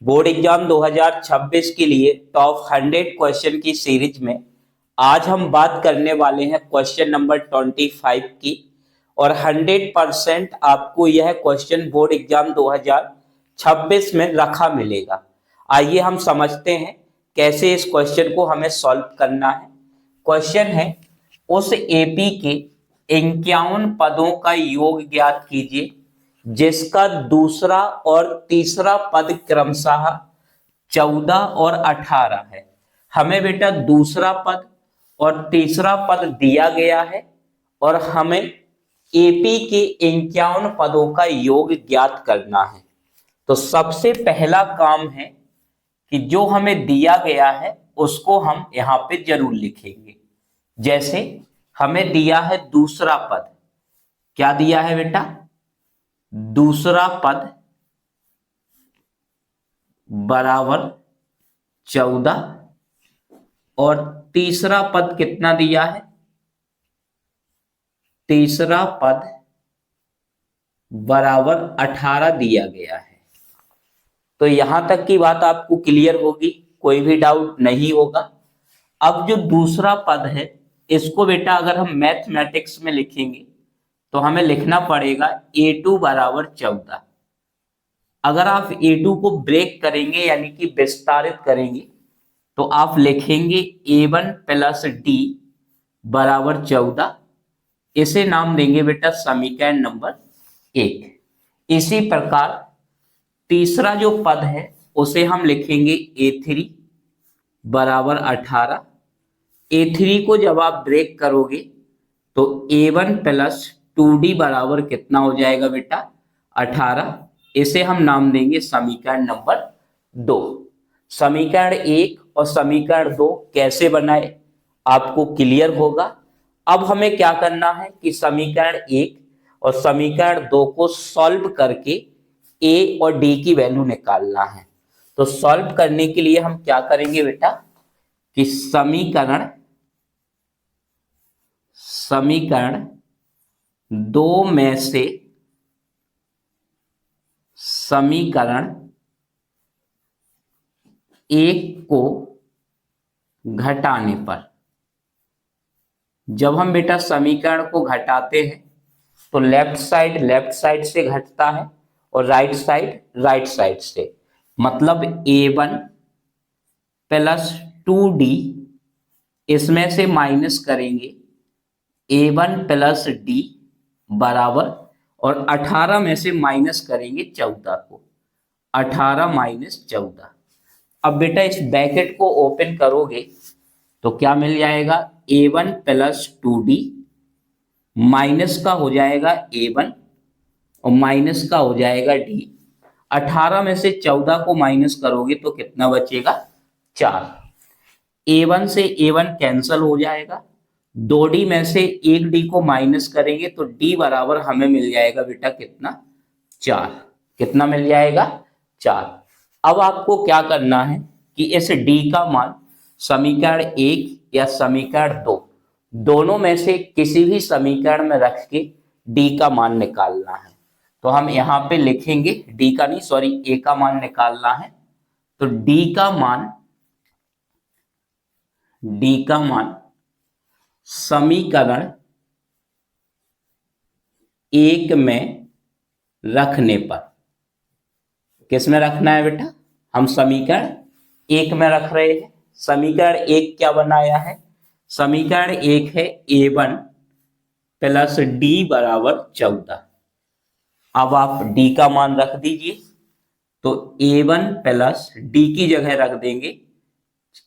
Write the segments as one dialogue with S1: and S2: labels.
S1: Board exam 2026 के लिए top 100 question की सीरीज में आज हम बात करने वाले हैं क्वेश्चन नंबर 25 की। और 100% आपको यह क्वेश्चन बोर्ड एग्जाम 2026 में रखा मिलेगा। आइए हम समझते हैं कैसे इस क्वेश्चन को हमें सॉल्व करना है। क्वेश्चन है, उस एपी के 51 पदों का योग ज्ञात कीजिए जिसका दूसरा और तीसरा पद क्रमशः 14 और 18 है। हमें बेटा दूसरा पद और तीसरा पद दिया गया है और हमें एपी के 51 पदों का योग ज्ञात करना है। तो सबसे पहला काम है कि जो हमें दिया गया है उसको हम यहां पे जरूर लिखेंगे। जैसे हमें दिया है दूसरा पद, क्या दिया है बेटा? दूसरा पद बराबर 14 और तीसरा पद कितना दिया है? तीसरा पद बराबर 18 दिया गया है। तो यहां तक की बात आपको क्लियर होगी, कोई भी डाउट नहीं होगा। अब जो दूसरा पद है इसको बेटा अगर हम मैथमेटिक्स में लिखेंगे तो हमें लिखना पड़ेगा a2 बराबर 14। अगर आप a2 को ब्रेक करेंगे यानी कि विस्तारित करेंगे तो आप लिखेंगे a1 प्लस डी बराबर 14। इसे नाम देंगे बेटा समीकरण नंबर 1। इसी प्रकार तीसरा जो पद है उसे हम लिखेंगे a3 बराबर 18। a3 को जब आप ब्रेक करोगे तो a1 प्लस 2d बराबर कितना हो जाएगा बेटा? 18। इसे हम नाम देंगे समीकरण नंबर 2। समीकरण 1 और समीकरण 2 कैसे बनाए आपको क्लियर होगा। अब हमें क्या करना है कि समीकरण 1 और समीकरण 2 को सॉल्व करके a और d की वैल्यू निकालना है। तो सॉल्व करने के लिए हम क्या करेंगे बेटा कि समीकरण 2 में से समीकरण 1 को घटाने पर, जब हम बेटा समीकरण को घटाते हैं तो लेफ्ट साइड से घटता है और राइट साइड से। मतलब a1 प्लस 2d इसमें से माइनस करेंगे a1 प्लस डी बराबर, और 18 में से माइनस करेंगे 14 को, 18 माइनस 14। अब बेटा इस ब्रैकेट को ओपन करोगे तो क्या मिल जाएगा? a1 प्लस 2d माइनस का हो जाएगा a1 और माइनस का हो जाएगा d। 18 में से 14 को माइनस करोगे तो कितना बचेगा? 4। a1 से a1 कैंसल हो जाएगा, 2d में से 1d को माइनस करेंगे तो d बराबर हमें मिल जाएगा बेटा कितना? 4। कितना मिल जाएगा? 4। अब आपको क्या करना है कि इस d का मान समीकरण 1 या समीकरण 2 दोनों में से किसी भी समीकरण में रख के d का मान निकालना है। तो हम यहां पे लिखेंगे d का नहीं, सॉरी, a का मान निकालना है। तो d का मान समीकरण 1 में रखने पर, किस में रखना है बेटा? हम समीकरण 1 में रख रहे हैं। समीकरण 1 क्या बनाया है? समीकरण 1 है a1 प्लस डी बराबर 14। अब आप d का मान रख दीजिए तो a1 प्लस डी की जगह रख देंगे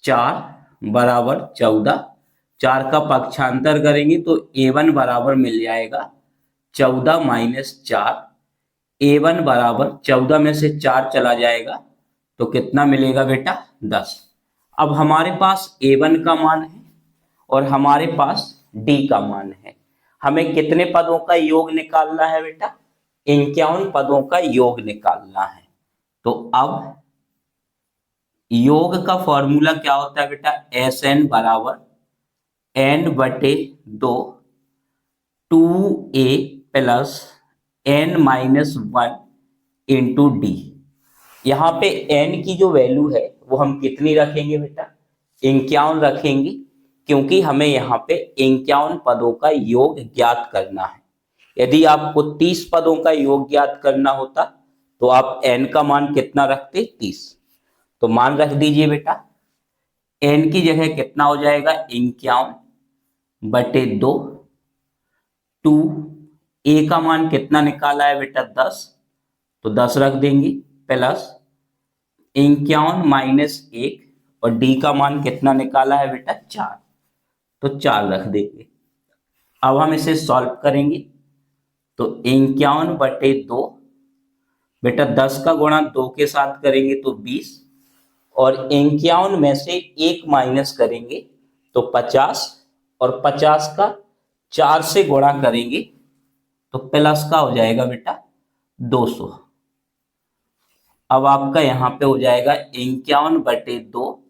S1: 4 बराबर 14। 4 का पक्षांतर करेंगे तो a1 बराबर मिल जाएगा 14 माइनस 4। a1 बराबर 14 में से 4 चला जाएगा तो कितना मिलेगा बेटा? 10। अब हमारे पास a1 का मान है और हमारे पास d का मान है। हमें कितने पदों का योग निकालना है बेटा? 51 पदों का योग निकालना है। तो अब योग का फॉर्मूला क्या होता है बेटा? Sn बराबर n बटे 2 2a plus n minus 1 into D. यहाँ पे n की जो वैल्यू है वो हम कितनी रखेंगे बेटा, 51 रखेंगे, क्योंकि हमें यहाँ पे 51 पदों का योग ज्ञात करना है। यदि आपको 30 पदों का योग ज्ञात करना होता तो आप n का मान कितना रखते, 30। तो मान रख दीजिए बेटा, n की जगह कितना हो जाएगा, 51/2। 2 a का मान कितना निकाला है बेटा, 10, तो 10 रख देंगे, प्लस 51 - 1, और d का मान कितना निकाला है बेटा, 4, तो 4 रख देंगे। अब हम इसे सॉल्व करेंगे तो 51/2 बेटा 10 का गुणा 2 के साथ करेंगे तो 20, और 51 में से 1 माइनस करेंगे तो 50, और 50 का 4 से गुणा करेंगे तो प्लस का हो जाएगा बेटा 200। अब आपका यहाँ पे हो जाएगा 51/2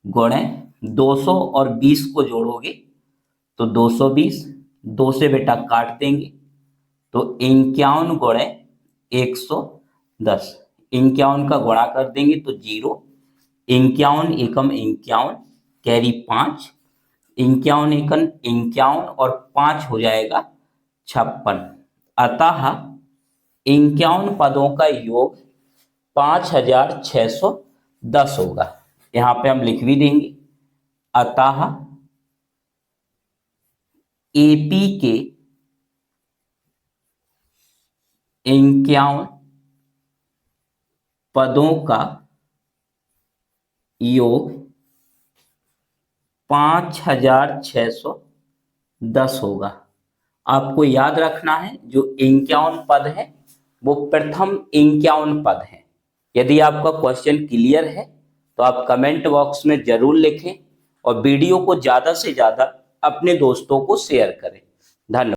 S1: गुणे 200, और 20 को जोड़ोगे तो 220, 2 से बेटा काट देंगे तो 51 गुणे 110, 51 का गुणा कर देंगे तो 0, 51 एकम 51, कैरी 5, 51 एकम 51 और 5 हो जाएगा 56। अतः 51 पदों का योग 5610 होगा। यहां पे हम लिख भी देंगे, अतः एपी के 51 पदों का योग 5610 होगा। आपको याद रखना है जो 51 पद है वो प्रथम 51 पद है। यदि आपका क्वेश्चन क्लियर है तो आप कमेंट बॉक्स में जरूर लिखें और वीडियो को ज्यादा से ज्यादा अपने दोस्तों को शेयर करें। धन्यवाद।